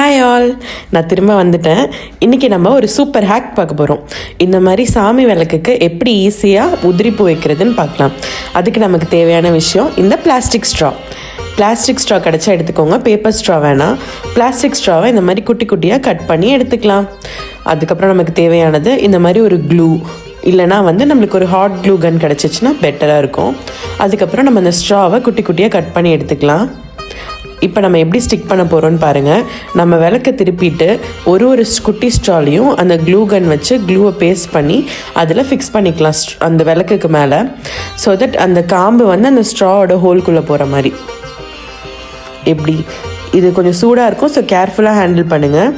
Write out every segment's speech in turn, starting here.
Hi all, நான் திரும்ப வந்துட்டேன். இன்றைக்கி நம்ம ஒரு சூப்பர் ஹேக் பார்க்க போகிறோம். இந்த மாதிரி சாமி விளக்குக்கு எப்படி ஈஸியாக உதிரிப்பு வைக்கிறதுன்னு பார்க்கலாம். அதுக்கு நமக்கு தேவையான விஷயம் இந்த பிளாஸ்டிக் ஸ்ட்ரா கிடச்சா எடுத்துக்கோங்க. பேப்பர் ஸ்ட்ரா வேணாம். பிளாஸ்டிக் ஸ்ட்ராவை இந்த மாதிரி குட்டி குட்டியாக கட் பண்ணி எடுத்துக்கலாம். அதுக்கப்புறம் நமக்கு தேவையானது இந்த மாதிரி ஒரு க்ளூ, இல்லைனா நம்மளுக்கு ஒரு ஹாட் க்ளூ கன் கிடச்சிச்சின்னா பெட்டராக இருக்கும். அதுக்கப்புறம் நம்ம அந்த ஸ்ட்ராவை குட்டி குட்டியாக கட் பண்ணி எடுத்துக்கலாம். இப்போ நம்ம எப்படி ஸ்டிக் பண்ண போகிறோன்னு பாருங்கள். நம்ம விளக்கை திருப்பிட்டு ஒரு குட்டி ஸ்ட்ராலையும் அந்த க்ளூ கன் வச்சு க்ளூவை பேஸ்ட் பண்ணி அதில் ஃபிக்ஸ் பண்ணிக்கலாம் அந்த விளக்குக்கு மேலே. ஸோ தட் அந்த காம்பு அந்த ஸ்ட்ராவோட ஹோல்குள்ளே போகிற மாதிரி. எப்படி இது கொஞ்சம் சூடாக இருக்கும், ஸோ கேர்ஃபுல்லாக ஹேண்டில் பண்ணுங்கள்.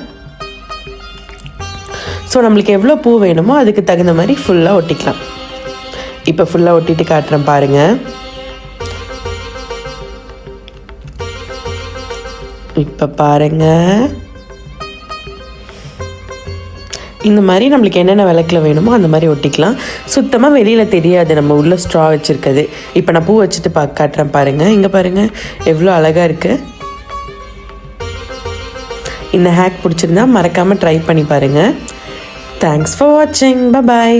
ஸோ நம்மளுக்கு எவ்வளோ பூ வேணுமோ அதுக்கு தகுந்த மாதிரி ஃபுல்லாக ஒட்டிக்கலாம். இப்போ ஃபுல்லாக ஒட்டிட்டு காட்டுறேன் பாருங்கள். இப்போ பாருங்கள், இந்த மாதிரி நம்மளுக்கு என்னென்ன விளக்கில் வேணுமோ அந்த மாதிரி ஒட்டிக்கலாம். சுத்தமாக வெளியில் தெரியாது நம்ம உள்ள ஸ்ட்ரா வச்சுருக்குது. இப்போ நான் பூ வச்சுட்டு காட்டுறேன் பாருங்கள். இங்கே பாருங்கள் எவ்வளோ அழகாக இருக்குது. இந்த ஹேக் பிடிச்சிருந்தா மறக்காமல் ட்ரை பண்ணி பாருங்கள். தேங்க்ஸ் ஃபார் வாட்சிங். பாய்.